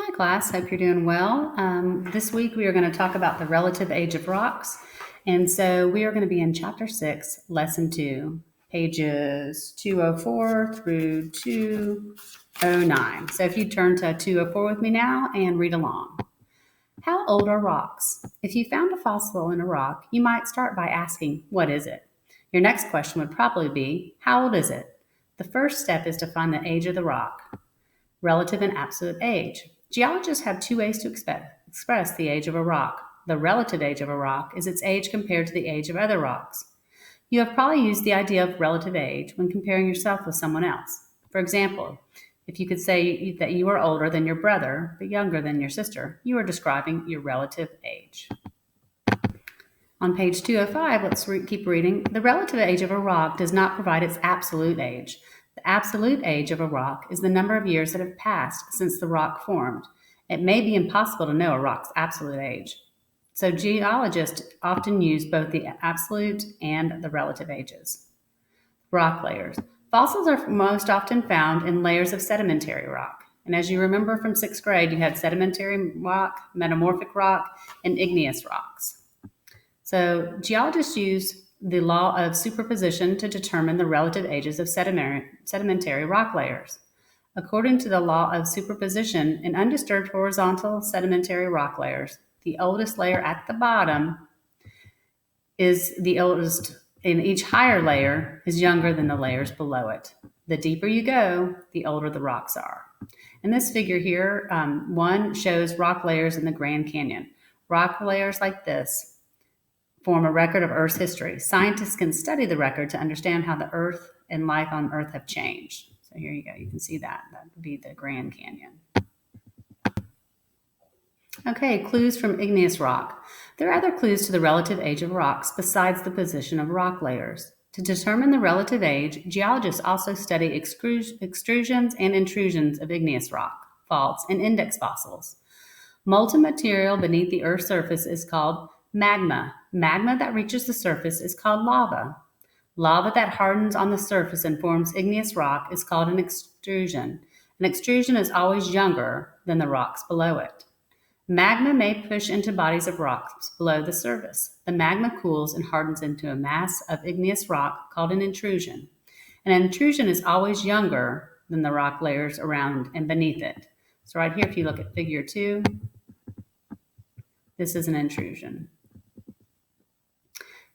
Hi, class. Hope you're doing well. This week we are going to talk about the relative age of rocks. And so we are going to be in Chapter 6, Lesson 2, pages 204 through 209. So if you turn to 204 with me now and read along. How old are rocks? If you found a fossil in a rock, you might start by asking, what is it? Your next question would probably be, how old is it? The first step is to find the age of the rock. Relative and absolute age. Geologists have two ways to express the age of a rock. The relative age of a rock is its age compared to the age of other rocks. You have probably used the idea of relative age when comparing yourself with someone else. For example, if you could say that you are older than your brother but younger than your sister, you are describing your relative age. On page 205, let's keep reading. The relative age of a rock does not provide its absolute age. The absolute age of a rock is the number of years that have passed since the rock formed. It may be impossible to know a rock's absolute age. So geologists often use both the absolute and the relative ages. Rock layers. Fossils are most often found in layers of sedimentary rock. And as you remember from 6th grade, you had sedimentary rock, metamorphic rock, and igneous rocks. So geologists use the law of superposition to determine the relative ages of sedimentary rock layers. According to the law of superposition, in undisturbed horizontal sedimentary rock layers, the oldest layer at the bottom is the oldest, and each higher layer is younger than the layers below it. The deeper you go, the older the rocks are. In this figure here, one shows rock layers in the Grand Canyon. Rock layers like this form a record of Earth's history. Scientists can study the record to understand how the Earth and life on Earth have changed. So here you go. You can see that. That would be the Grand Canyon. Okay, clues from igneous rock. There are other clues to the relative age of rocks besides the position of rock layers. To determine the relative age, geologists also study extrusions and intrusions of igneous rock, faults, and index fossils. Molten material beneath the Earth's surface is called magma. Magma that reaches the surface is called lava. Lava that hardens on the surface and forms igneous rock is called an extrusion. An extrusion is always younger than the rocks below it. Magma may push into bodies of rocks below the surface. The magma cools and hardens into a mass of igneous rock called an intrusion. An intrusion is always younger than the rock layers around and beneath it. So right here, if you look at figure 2, this is an intrusion.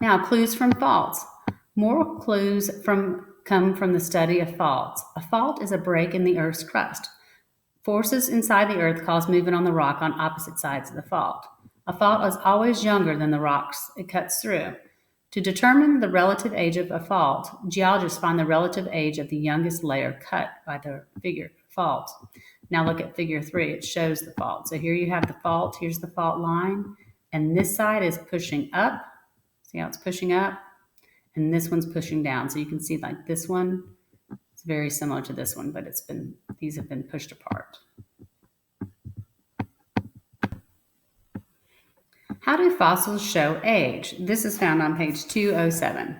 Now, clues from faults. More clues come from the study of faults. A fault is a break in the Earth's crust. Forces inside the Earth cause movement on the rock on opposite sides of the fault. A fault is always younger than the rocks it cuts through. To determine the relative age of a fault, geologists find the relative age of the youngest layer cut by the figure fault. Now look at figure 3. It shows the fault. So here you have the fault. Here's the fault line. And this side is pushing up. See how it's pushing up? And this one's pushing down. So you can see like this one, it's very similar to this one, but these have been pushed apart. How do fossils show age? This is found on page 207.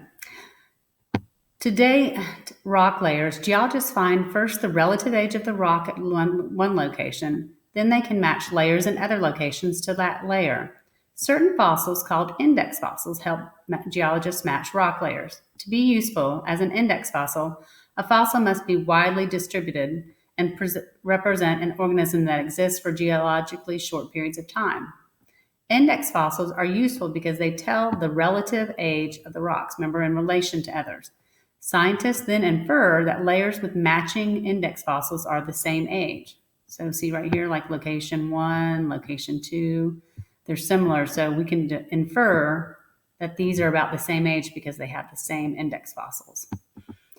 To date rock layers, geologists find first the relative age of the rock at one location, then they can match layers in other locations to that layer. Certain fossils, called index fossils, help geologists match rock layers. To be useful as an index fossil, a fossil must be widely distributed and represent an organism that exists for geologically short periods of time. Index fossils are useful because they tell the relative age of the rocks, remember, in relation to others. Scientists then infer that layers with matching index fossils are the same age. So see right here, like location 1, location 2, they're similar. So we can infer that these are about the same age because they have the same index fossils.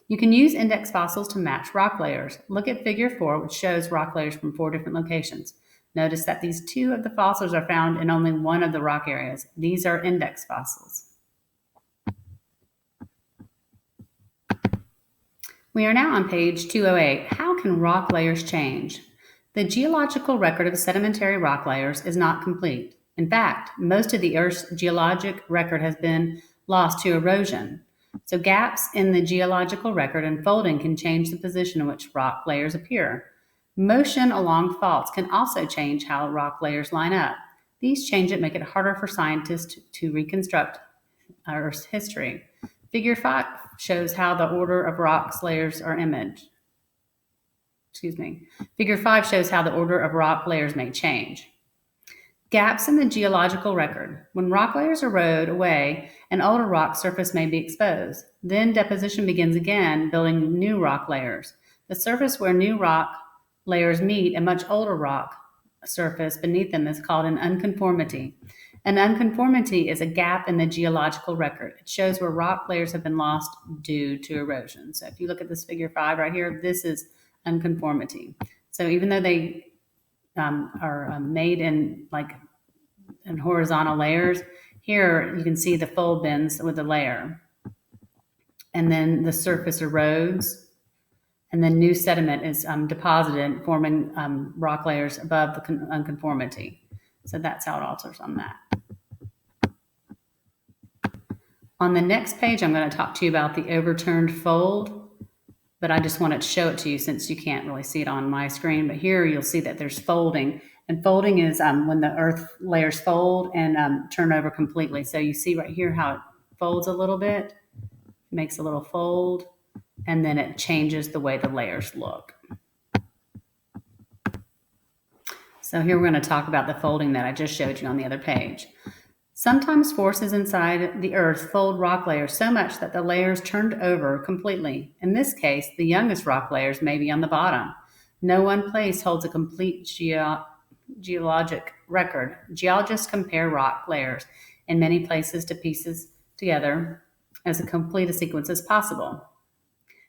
You can use index fossils to match rock layers. Look at figure 4, which shows rock layers from 4 different locations. Notice that these 2 of the fossils are found in only one of the rock areas. These are index fossils. We are now on page 208. How can rock layers change? The geological record of sedimentary rock layers is not complete. In fact, most of the Earth's geologic record has been lost to erosion. So gaps in the geological record and folding can change the position in which rock layers appear. Motion along faults can also change how rock layers line up. These changes make it harder for scientists to reconstruct Earth's history. Figure 5 shows how the order of rocks layers are imaged. Figure 5 shows how the order of rock layers may change. Gaps in the geological record. When rock layers erode away, an older rock surface may be exposed. Then deposition begins again, building new rock layers. The surface where new rock layers meet a much older rock surface beneath them is called an unconformity. An unconformity is a gap in the geological record. It shows where rock layers have been lost due to erosion. So if you look at this figure 5 right here, this is unconformity. So even though they are made in horizontal layers, here you can see the fold bends with the layer. And then the surface erodes, and then new sediment is deposited, forming rock layers above the unconformity. So that's how it alters on that. On the next page, I'm going to talk to you about the overturned fold, but I just wanted to show it to you since you can't really see it on my screen. But here you'll see that there's folding, and folding is when the earth layers fold and turn over completely. So you see right here how it folds a little bit, makes a little fold, and then it changes the way the layers look. So here we're going to talk about the folding that I just showed you on the other page. Sometimes forces inside the earth fold rock layers so much that the layers turned over completely. In this case, the youngest rock layers may be on the bottom. No one place holds a complete geologic record. Geologists compare rock layers in many places to pieces together as complete a sequence as possible.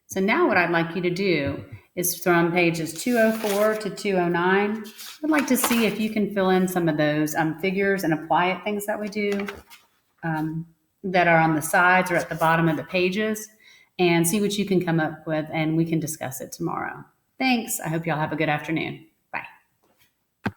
So now what I'd like you to do is from pages 204 to 209, I'd like to see if you can fill in some of those figures and apply it things that we do that are on the sides or at the bottom of the pages, and see what you can come up with, and we can discuss it tomorrow. Thanks. I hope y'all have a good afternoon.